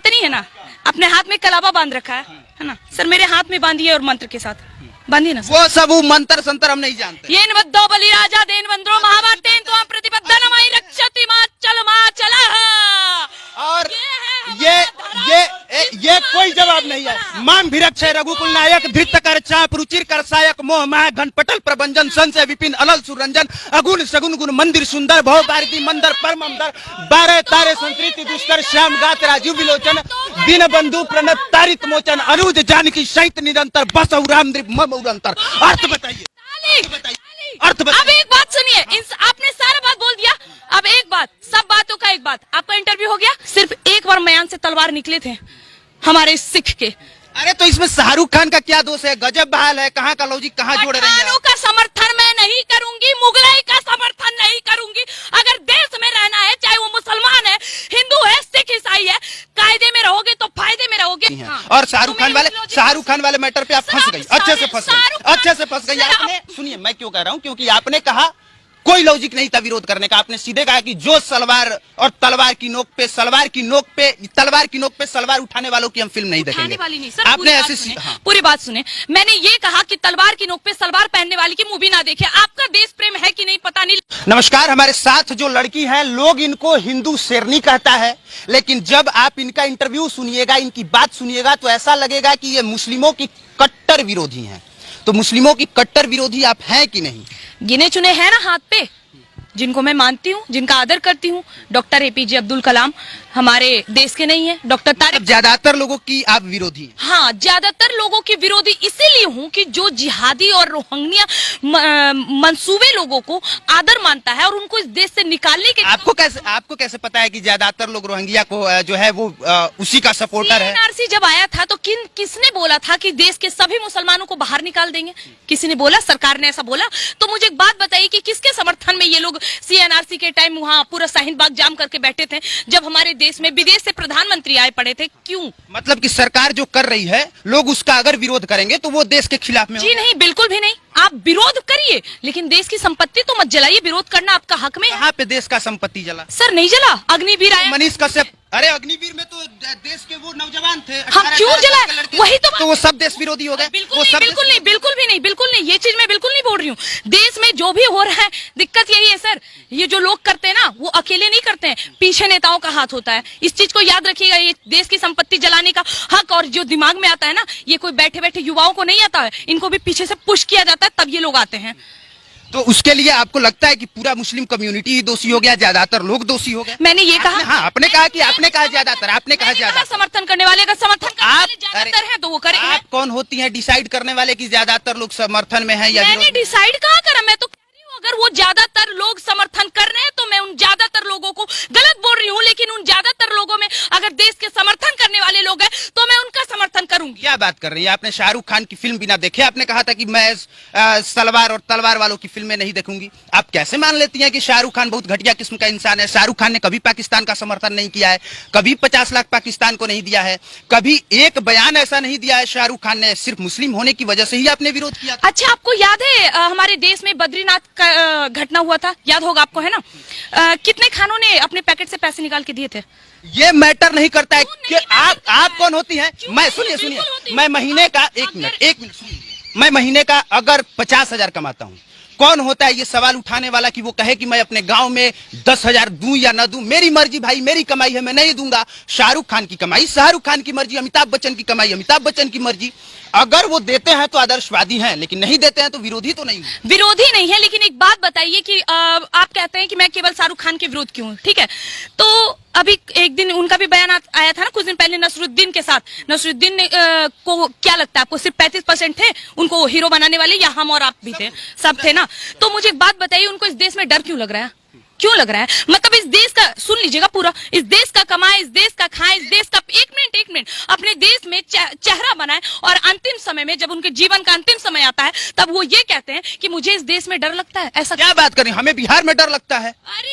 इतनी है ना, अपने हाथ में कलावा बांध रखा है ना सर, मेरे हाथ में बांधिए और मंत्र के साथ बांधिए ना। वो सब वो मंत्र संतर हम नहीं जानते। ये नवद्दो बलि राजा देन वंद्रो महाभारतेन तो प्रतिबद्ध नमई रक्षति मा चला। और ये कोई जवाब नहीं है। माम भिरक्षय रघुकुल नायक धृत कर चाप रुचिर कर सायक मोह माह घनपटल प्रभंजन संशय विपिन अलल सुरंजन अगुण सगुन गुण मंदिर सुंदर भव भारती मंदर परमंदर 12 तारे संस्कृति दुष्कर श्याम गात राजीव विलोचन दीन बंधु प्रणत तारित मोचन अनुज जानकी सहित निरंतर बस राम मम उरंतर। अर्थ बताइए, अर्थ बताइए। अब एक बात सुनिए, आपने सारा बात बोल दिया, अब एक बात, सब बातों का एक बात, आपका इंटरव्यू हो गया। सिर्फ एक बार मयान से तलवार निकले थे हमारे सिख के। अरे तो इसमें शाहरुख खान का क्या दोष है? गजब बहाल है, कहाँ का लॉजिक कहाँ जोड़ रही है? पठानों का समर्थन मैं नहीं करूंगी, मुगलाई का समर्थन नहीं करूंगी। अगर देश में रहना है, चाहे वो मुसलमान है, हिंदू है, सिख ईसाई है, कायदे में रहोगे तो फायदे में रहोगे। हाँ। और शाहरुख खान वाले मैटर पे आप फंस गई, अच्छे से फंस गई आपने। सुनिए मैं क्यों कह रहा हूँ, क्योंकि आपने कहा कोई लॉजिक नहीं था विरोध करने का। आपने सीधे कहा कि जो सलवार और तलवार की नोक पे सलवार उठाने वालों की हम फिल्म नहीं देखेंगे। वाली नहीं सर, आपने ऐसी पूरी बात सुने। मैंने ये कहा कि तलवार की नोक पे सलवार पहनने वाली की मूवी ना देखे। आपका देश प्रेम है कि नहीं पता नहीं। नमस्कार, हमारे साथ जो लड़की है, लोग इनको हिंदू शेरनी कहता है, लेकिन जब आप इनका इंटरव्यू सुनिएगा, इनकी बात सुनिएगा तो ऐसा लगेगा कि ये मुस्लिमों की कट्टर विरोधी हैं। तो मुस्लिमों की कट्टर विरोधी आप हैं कि नहीं? गिने चुने हैं ना हाथ पे, जिनको मैं मानती हूँ, जिनका आदर करती हूँ। डॉक्टर एपीजे अब्दुल कलाम हमारे देश के नहीं है, डॉक्टर तारिक। ज्यादातर लोगों की आप विरोधी हैं? हाँ, ज्यादातर लोगों की विरोधी इसीलिए हूँ कि जो जिहादी और रोहिंग्या मंसूबे लोगों को आदर मानता है और उनको इस देश से निकालने के। आपको कैसे पता है कि ज्यादातर लोग रोहिंग्या को जो है वो उसी का सपोर्टर है? सीएनआरसी जब आया था तो किसने बोला था कि देश के सभी मुसलमानों को बाहर निकाल देंगे? किसी ने बोला? सरकार ने ऐसा बोला? तो मुझे एक बात बताइए कि किसके समर्थन में ये लोग सीएनआरसी के टाइम वहाँ पूरा शाहीन बाग जाम करके बैठे थे, जब हमारे देश में विदेश से प्रधानमंत्री आए पड़े थे? क्यों? मतलब कि सरकार जो कर रही है, लोग उसका अगर विरोध करेंगे तो वो देश के खिलाफ में? जी नहीं, बिल्कुल भी नहीं। आप विरोध करिए, लेकिन देश की संपत्ति तो मत जलाइए। विरोध करना आपका हक में है। यहाँ पे देश का संपत्ति जला? सर नहीं जला, अग्निवीर आया। मनीष कश्यप, अरे अग्निवीर में तो देश के वो नौजवान थे। हम क्यों जला? वही तो वो सब देश विरोधी हो गए? बिल्कुल नहीं, ये चीज मैं बिल्कुल नहीं बोल रही हूँ। देश में जो भी हो रहा है, दिक्कत यही है सर, ये जो लोग करते हैं ना, वो अकेले नहीं करते हैं, पीछे नेताओं का हाथ होता है। इस चीज को याद रखिएगा। ये देश की संपत्ति जलाने का हक और जो दिमाग में आता है ना, ये कोई बैठे बैठे युवाओं को नहीं आता है, इनको भी पीछे से पुश किया जाता है, तब ये लोग आते हैं। तो उसके लिए आपको लगता है कि पूरा मुस्लिम कम्युनिटी ही दोषी हो गया, ज्यादातर लोग दोषी हो गए? मैंने ये कहा? हाँ, आपने कहा ज्यादातर, आपने कहा ज्यादा। समर्थन करने वाले का समर्थन ज्यादातर है तो वो करेंगे। आप कौन होती हैं डिसाइड करने वाले की ज्यादातर लोग समर्थन में है या? मैंने डिसाइड कहाँ करा, मैं तो कह रही हूँ अगर वो ज्यादातर लोग समर्थन कर रहे हैं तो मैं उन ज्यादातर लोगों को गलत बोल रही हूँ, लेकिन उन ज्यादातर लोगों में अगर देश के समर्थन करने वाले लोग हैं तो मैं उनका समर्थन करूंगी। क्या बात कर रही है? आपने शाहरुख खान की फिल्म बिना देखे आपने कहा था कि मैं सलवार और तलवार वालों की फिल्में नहीं देखूंगी। आप कैसे मान लेती हैं कि शाहरुख खान बहुत घटिया किस्म का इंसान है? शाहरुख खान ने कभी पाकिस्तान का समर्थन नहीं किया है, कभी 50 लाख पाकिस्तान को नहीं दिया है, कभी एक बयान ऐसा नहीं दिया है शाहरुख खान ने। सिर्फ मुस्लिम होने की वजह से ही आपने विरोध किया था। अच्छा, आपको याद है हमारे देश में बद्रीनाथ का घटना हुआ था? याद होगा आपको, है ना? कितने खानों ने अपने पैकेट से पैसे निकाल के दिए थे? ये मैटर नहीं करता है कि आप कौन होती हैं। मैं सुनिए, मैं महीने का एक मिनट सुनिए, मैं महीने का अगर 50,000 कमाता हूँ, कौन होता है ये सवाल उठाने वाला कि वो कहे कि मैं अपने गांव में 10,000 दूं या ना दूं? मेरी मर्जी भाई, मेरी कमाई है, मैं नहीं दूंगा। शाहरुख खान की कमाई शाहरुख खान की मर्जी, अमिताभ बच्चन की कमाई अमिताभ बच्चन की मर्जी। अगर वो देते हैं तो आदर्शवादी हैं, लेकिन नहीं देते हैं तो विरोधी तो नहीं। विरोधी नहीं है, लेकिन एक बात बताइए कि आप कहते हैं कि मैं केवल शाहरुख खान के विरोध क्यों हूँ? ठीक है, तो अभी एक दिन उनका भी बयान आया था ना कुछ दिन पहले नसरुद्दीन के साथ। नसरुद्दीन को क्या लगता है आपको, सिर्फ 35% थे उनको हीरो बनाने वाले, या हम और आप भी थे, सब थे ना? तो मुझे एक बात बताइए, उनको इस देश में डर क्यों लग रहा है? क्यों लग रहा है? मतलब इस देश का, सुन लीजिएगा पूरा, इस देश का कमाए, इस देश का खाए, इस देश का एक मिनट अपने देश में चेहरा बनाए, और अंतिम समय में जब उनके जीवन का अंतिम समय आता है तब वो ये कहते हैं कि मुझे इस देश में डर लगता है। ऐसा क्या बात कर रही हैं? हमें बिहार में डर लगता है?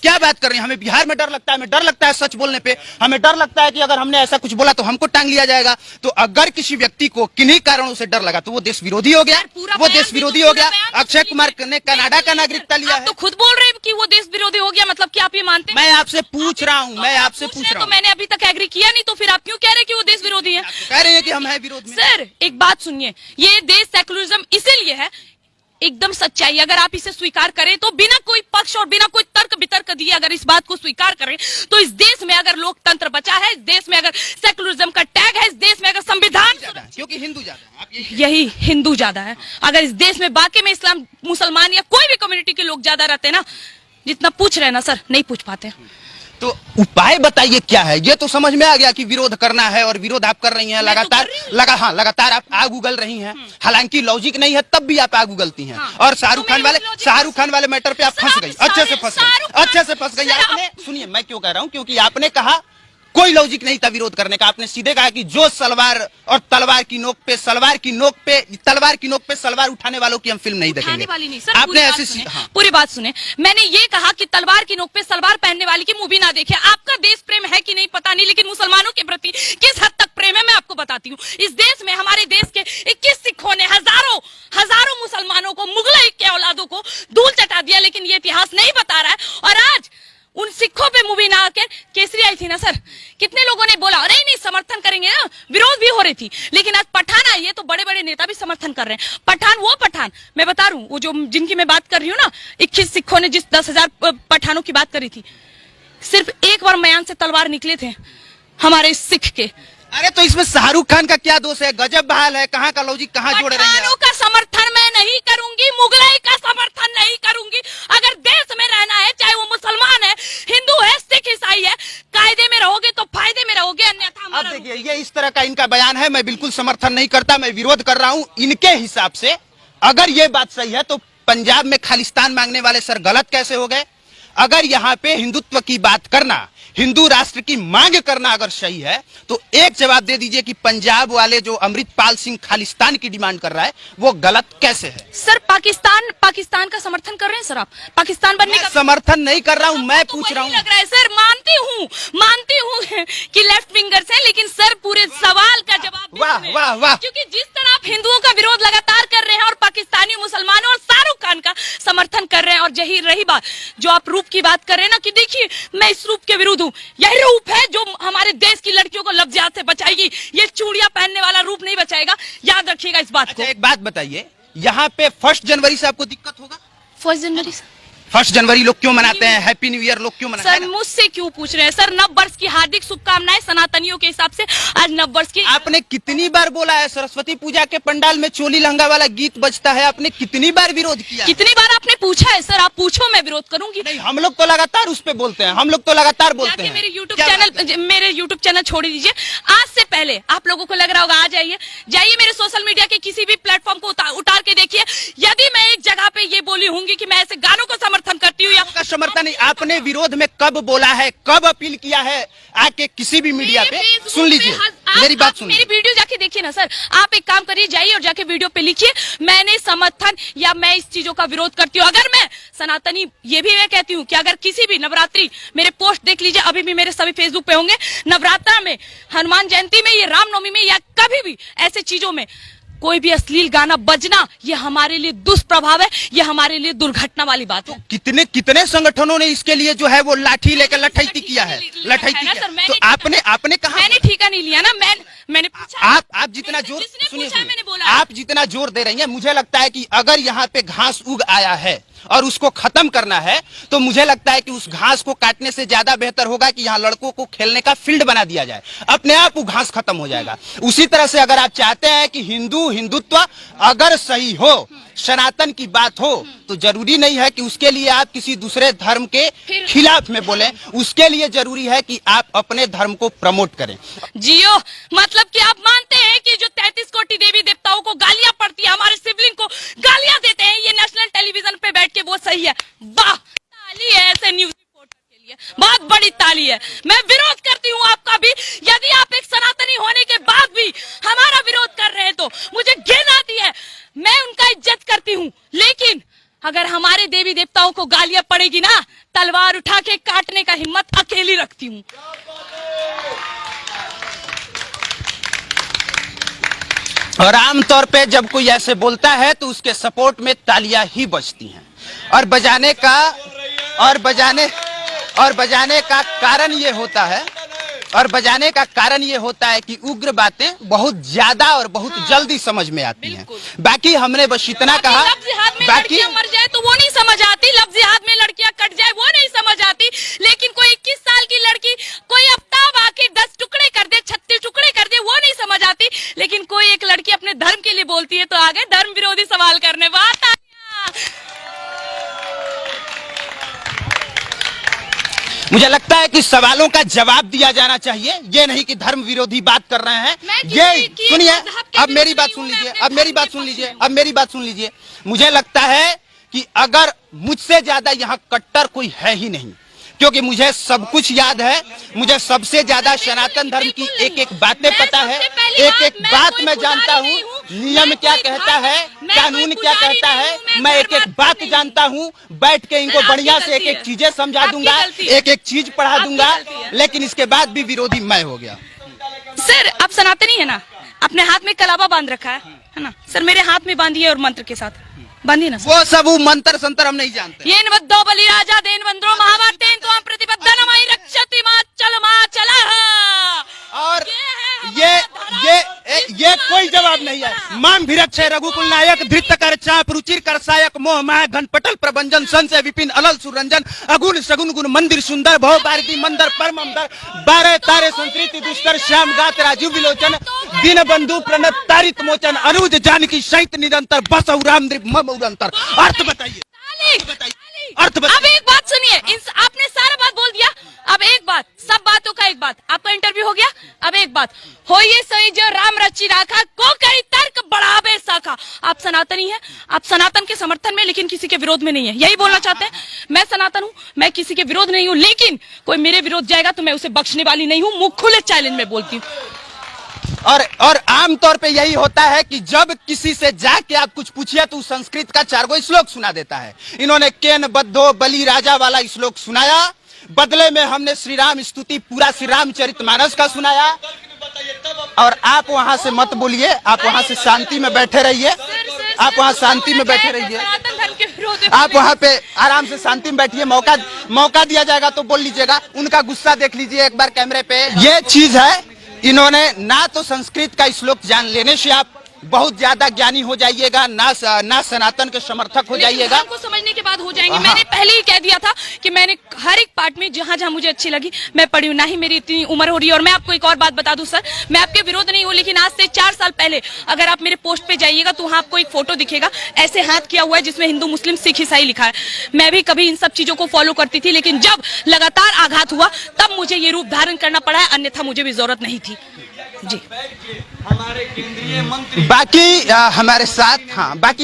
क्या बात कर रही हैं? हमें बिहार में डर लगता है, हमें डर लगता है सच बोलने पे, हमें डर लगता है कि अगर हमने ऐसा कुछ बोला तो हमको टांग लिया जाएगा। तो अगर किसी व्यक्ति को किन्हीं कारणों से डर लगा तो वो देश विरोधी हो गया, वो देश विरोधी हो गया। अक्षय कुमार ने कनाडा का नागरिकता लिया है। तो खुद बोल रहे हैं कि वो देश विरोधी हो गया, मतलब कि आप ये मानते हैं? मैं आपसे पूछ रहा हूँ, मैं आपसे पूछ रहा हूँ। तो मैंने अभी तक एग्री किया नहीं, तो फिर आप क्यों कह रहे हम हैं विरोध में। सर एक बात सुनिए, ये देश सेकुलरिज्म इसीलिए है, एकदम सच्चाई, अगर आप इसे स्वीकार करें तो बिना कोई पक्ष और बिना कोई तर्क वितर्क दिए अगर इस बात को स्वीकार करें तो इस देश में अगर लोकतंत्र बचा है, इस देश में अगर सेकुलरिज्म का टैग है, इस देश में अगर संविधान, क्योंकि हिंदू ज्यादा है, यही हिंदू ज्यादा है। अगर इस देश में बाकी में इस्लाम मुसलमान या कोई भी कम्युनिटी के लोग ज्यादा रहते ना, जितना पूछ रहे हैं ना सर, नहीं पूछ पाते। तो उपाय बताइए क्या है? ये तो समझ में आ गया कि विरोध करना है और विरोध आप कर रही हैं लगातार, लगातार आप आग उगल रही हैं। हालांकि लॉजिक नहीं है तब भी आप आग उगलती हैं। और शाहरुख खान वाले मैटर पे आप फंस गई, अच्छे से फंस गई आपने। सुनिए मैं क्यों कह रहा हूँ, क्योंकि आपने कहा कोई लॉजिक नहीं था विरोध करने का। आपने सीधे कहा कि जो सलवार और तलवार की नोक पे सलवार उठाने वालों की हम फिल्म नहीं देखेंगे। वाली नहीं सर, आपने ऐसी पूरी बात सुने। मैंने ये कहा कि तलवार की नोक पे सलवार पहनने वाली की मूवी ना देखे। आपका देश प्रेम है कि नहीं पता नहीं, लेकिन मुसलमानों के प्रति किस हद तक प्रेम है मैं आपको बताती हूँ। इस देश में हमारे देश के 21 सिखों ने हजारों मुसलमानों को, मुगल के औलादों को धूल चटा दिया, लेकिन ये इतिहास नहीं बता रहा है। और आज उन सिखों पे मूवी ना आकर केसरी आई थी ना सर, कितने लोगों ने बोला नहीं समर्थन करेंगे ना, विरोध भी हो रही थी। लेकिन आज पठान आई है तो बड़े बड़े नेता भी समर्थन कर रहे हैं। पठान मैं बता रहा हूँ, वो जो जिनकी मैं बात कर रही हूँ ना, 21 सिखों ने जिस 10,000 पठानों की बात करी थी, सिर्फ एक बार मयान से तलवार निकले थे हमारे सिख के। अरे तो इसमें शाहरुख खान का क्या दोष है? गजब बहाल है, कहाँ का लॉजिक कहाँ जोड़ रहे हैं? पठानों का समर्थन मैं नहीं करूंगी, मुगलाई का समर्थन नहीं करूंगी। अगर देश में रहना है, चाहे वो मुसलमान है, हिंदू है, सिख ईसाई है, कायदे में रहोगे तो फायदे में रहोगे, अन्यथा। अब देखिए ये इस तरह का इनका बयान है, मैं बिल्कुल समर्थन नहीं करता, मैं विरोध कर रहा हूँ। इनके हिसाब से अगर ये बात सही है तो पंजाब में खालिस्तान मांगने वाले सर गलत कैसे हो गए? अगर यहाँ पे हिंदुत्व की बात करना, हिंदू राष्ट्र की मांग करना अगर सही है तो एक जवाब दे दीजिए कि पंजाब वाले जो अमृतपाल सिंह खालिस्तान की डिमांड कर रहा है वो गलत कैसे है? सर पाकिस्तान का समर्थन कर रहे हैं सर आप? पाकिस्तान बनने का समर्थन नहीं कर रहा हूँ, मैं पूछ रहा हूँ। लग रहा है सर, मानती हूँ कि लेफ्ट विंगर्स है, लेकिन सर पूरे सवाल का जवाब वाह, क्योंकि जिस तरह आप हिंदुओं का विरोध लगातार कर रहे हैं और पाकिस्तानी मुसलमानों और शाहरुख खान का समर्थन कर रहे हैं, और यही रही बात जो आप रूप की बात कर रहे हैं ना, कि देखिए मैं इस रूप के विरुद्ध हूँ, यही रूप है जो हमारे देश की लड़कियों को लफ्ज़ियात से बचाएगी। ये चूड़ियां पहनने वाला रूप नहीं बचाएगा, याद रखिएगा इस बात को। एक बात बताइए, यहाँ पे 1 जनवरी से आपको दिक्कत होगा? 1 जनवरी लोग क्यों मनाते हैं? हैप्पी न्यू ईयर लोग क्यों मनाते हैं? सर मुझसे क्यों पूछ रहे हैं सर? नव वर्ष की हार्दिक शुभकामनाएं सनातनियों के हिसाब से। आज नव वर्ष की आपने कितनी बार बोला है सरस्वती पूजा के पंडाल में चोली लहंगा वाला गीत बजता है, आपने कितनी बार विरोध किया? कितनी बार आपने पूछा है सर? आप पूछो, मैं विरोध करूंगी। नहीं, हम लोग तो लगातार उस पे बोलते हैं, हम लोग तो लगातार बोलते हैं। मेरे यूट्यूब चैनल छोड़ दीजिए। आज से पहले आप लोगों को लग रहा होगा, आ जाइए मेरे सोशल मीडिया के किसी भी प्लेटफॉर्म को उतार के देखिए। यदि मैं एक जगह पे ये बोली होंगी कि मैं ऐसे गानों को समर्थन करती हूँ या समर्थन नहीं, आपने विरोध में कब बोला है, कब अपील किया है आके किसी भी मीडिया पे? सुन लीजिए मेरी बात, सुन मेरी वीडियो जाके देखिए ना सर। आप एक काम करिए, जाइए और जाके वीडियो पे लिखिए मैंने समर्थन या मैं इस चीजों का विरोध करती हूँ। अगर मैं सनातनी, ये भी मैं कहती हूँ कि अगर किसी भी नवरात्रि, मेरे पोस्ट देख लीजिए, अभी भी मेरे सभी फेसबुक पे होंगे, नवरात्रा में, हनुमान जयंती में, ये रामनवमी में या कभी भी ऐसे चीजों में कोई भी अश्लील गाना बजना, ये हमारे लिए दुष्प्रभाव है, ये हमारे लिए दुर्घटना वाली बात है। कितने संगठनों ने इसके लिए जो है वो लाठी लेकर लठैती किया है, तो आपने कहा? मैंने ठेका नहीं लिया ना, मैंने पूछा। आप जितना जोर, सुनिए, आप जितना जोर दे रही हैं, मुझे लगता है कि अगर यहाँ पे घास उग आया है और उसको खत्म करना है तो मुझे लगता है कि उस घास को काटने से ज्यादा बेहतर होगा कि यहाँ लड़कों को खेलने का फील्ड बना दिया जाए, अपने आप वो घास खत्म हो जाएगा। उसी तरह से अगर आप चाहते हैं कि हिंदुत्व अगर सही हो, सनातन की बात हो, तो जरूरी नहीं है कि उसके लिए आप किसी दूसरे धर्म के खिलाफ में बोलें, उसके लिए जरूरी है कि आप अपने धर्म को प्रमोट करें। जियो, मतलब कि आप मानते हैं कि जो 33 कोटि देवी देवताओं को गालियां पड़ती है, हमारे सिबलिंग को गालियां देते हैं, ये नेशनल टेलीविजन पे बैठ के वो सही है? वाह, ताली है ऐसे न्यूज रिपोर्टर के लिए, बहुत बड़ी ताली है। मैं विरोध करती हूँ आपका भी। यदि आप एक सनातनी होने के बाद भी हमारा विरोध कर रहे हैं तो मुझे घिन आती है, मैं उनका इज्जत करती हूँ, लेकिन अगर हमारे देवी देवताओं को गालियां पड़ेगी ना, तलवार उठा के काटने का हिम्मत अकेली रखती हूँ। और आमतौर पे जब कोई ऐसे बोलता है तो उसके सपोर्ट में तालियां ही बजती हैं, और बजाने का कारण ये होता है, और बजाने का कारण ये होता है कि उग्र बातें बहुत ज्यादा और बहुत जल्दी समझ में आती हैं। बाकी हमने बस इतना कहा, बाकी मर जाए तो वो नहीं समझ आती, लफ्ज़ हाथ में लड़कियां कट जाए वो नहीं समझ आती, लेकिन कोई 21 साल की लड़की कोई आफ्ताब आके 10 टुकड़े कर दे, 36 टुकड़े कर दे, वो नहीं समझ आती। लेकिन कोई एक लड़की अपने धर्म के लिए बोलती है तो आगे धर्म विरोधी सवाल करने बात आ। मुझे लगता है कि सवालों का जवाब दिया जाना चाहिए, ये नहीं कि धर्म विरोधी बात कर रहे हैं। ये सुनिए, अब मेरी बात सुन लीजिए, अब मेरी बात सुन लीजिए, अब मेरी बात सुन लीजिए। मुझे लगता है कि अगर मुझसे ज्यादा यहाँ कट्टर कोई है ही नहीं, क्योंकि मुझे सब कुछ याद है, मुझे सबसे ज्यादा सनातन धर्म की एक एक बातें पता है, एक एक बात मैं जानता हूँ, नियम क्या कहता है, कानून क्या कहता है, मैं एक एक बात जानता हूँ। बैठ के इनको बढ़िया से एक एक चीजें समझा दूंगा, एक एक चीज पढ़ा दूंगा, लेकिन इसके बाद भी विरोधी मैं हो गया। सर आप सनातनी है ना, अपने हाथ में कलावा बांध रखा है ना सर, मेरे हाथ में बांधिए और मंत्र के साथ बांधिए ना। वो सब वो मंत्र संतर हम नहीं जानते। येन वद्दो बलि राजा देन वंद्रो महाभारतेन तो हम प्रतिबद्धनमय रक्षति माचल माचलः। और ये कोई जवाब नहीं है। माम भिरक्ष रघुकुल नायक धृत कर चाप रुचिर कर सायक मोह माह घनपटल प्रभंजन संशय विपिन अलल सुरंजन अगुण सगुन गुण मंदिर सुंदर भव भारती मंदर परम अंदर 12 तारे संस्कृति दुष्कर श्याम गात राजीव विलोचन दीन बंधु प्रणत तारित मोचन अनुज जानकी सहित निरंतर बस राम मम उरंतर। अर्थ बताइए, अर्थ बताइए। अब एक बात सुनिए, आपने सारा बात बोल दिया, अब एक बात, सब बातों का एक बात, आपका इंटरव्यू हो गया। अब एक बात, होइए सही जो राम रची राखा को करी तर्क बढ़ावे साखा। आप सनातनी है, आप सनातन के समर्थन में लेकिन किसी के विरोध में नहीं है, यही बोलना चाहते हैं। मैं सनातन हूँ, मैं किसी के विरोध नहीं हूँ, लेकिन कोई मेरे विरोध जाएगा तो मैं उसे बख्शने वाली नहीं हूँ। मुंह खुले चैलेंज में बोलती हूँ। और आमतौर पे यही होता है कि जब किसी से जाके आप कुछ पूछिए तो संस्कृत का 4 गो श्लोक सुना देता है। इन्होंने केन बद्धो बलि राजा वाला श्लोक सुनाया, बदले में हमने श्री राम स्तुति पूरा श्री रामचरितमानस का सुनाया। और आप वहां से मत बोलिए, आप वहां से शांति में बैठे रहिए, आप वहां शांति में बैठे रहिए, आप वहां पे आराम से शांति में बैठिए। मौका दिया जाएगा तो बोल लीजिएगा। उनका गुस्सा देख लीजिए एक बार कैमरे पे। ये चीज है, इन्होंने ना तो संस्कृत का श्लोक जान लेने से आप बहुत ज्यादा ज्ञानी हो जाइएगा, ना सनातन के समर्थक हो जाइएगा। को समझने के बाद हो जाएंगे। मैंने पहले ही कह दिया था कि मैंने हर एक पार्ट में जहां जहां मुझे अच्छी लगी मैं पढ़ी हूँ, ना ही मेरी इतनी उम्र हो रही है। और मैं आपको एक और बात बता दूं सर, मैं आपके विरोध नहीं हूँ, लेकिन आज से 4 साल पहले अगर आप मेरे पोस्ट पे जाइएगा तो वहाँ आपको एक फोटो दिखेगा, ऐसे हाथ किया हुआ है जिसमें हिंदू मुस्लिम सिख ईसाई लिखा है। मैं भी कभी इन सब चीजों को फॉलो करती थी, लेकिन जब लगातार आघात हुआ तब मुझे ये रूप धारण करना पड़ा है, अन्यथा मुझे भी जरूरत नहीं थी जी। हमारे केंद्रीय मंत्री बाकी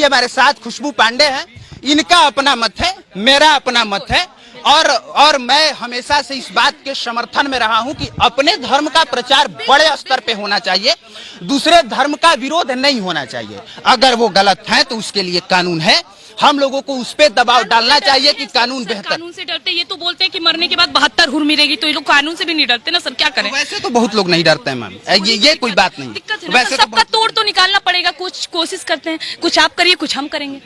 हमारे साथ खुशबू पांडे हैं। इनका अपना मत है, मेरा अपना मत है, और मैं हमेशा से इस बात के समर्थन में रहा हूं कि अपने धर्म का प्रचार बड़े स्तर पे होना चाहिए, दूसरे धर्म का विरोध नहीं होना चाहिए। अगर वो गलत है तो उसके लिए कानून है, हम लोगों को उस पे दबाव डालना चाहिए कि कानून बेहतर। कानून से डरते, ये तो बोलते हैं कि मरने के बाद 72 हुर मिलेगी, तो ये लोग कानून से भी नहीं डरते ना सर, क्या करें। वैसे तो बहुत लोग नहीं डरते हैं मैम, ये कोई बात नहीं। दिक्कत है ना, वैसे सबका तोड़ तो निकालना पड़ेगा, कुछ कोशिश करते हैं, कुछ आप करिए कुछ हम करेंगे।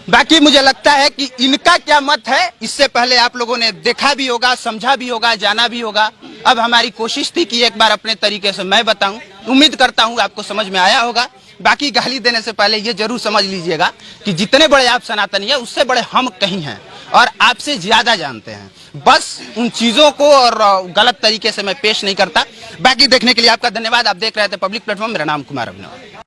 बाकी मुझे लगता है कि इनका क्या मत है इससे पहले आप लोगों ने देखा भी होगा, समझा भी होगा, जाना भी होगा। अब हमारी कोशिश थी कि एक बार अपने तरीके से मैं बताऊं, उम्मीद करता हूं आपको समझ में आया होगा। बाकी गाली देने से पहले ये जरूर समझ लीजिएगा कि जितने बड़े आप सनातनी है उससे बड़े हम कहीं हैं और आपसे ज्यादा जानते हैं। बस उन चीजों को और गलत तरीके से मैं पेश नहीं करता। बाकी देखने के लिए आपका धन्यवाद। आप देख रहे थे पब्लिक प्लेटफॉर्म, मेरा नाम कुमार अभिनव।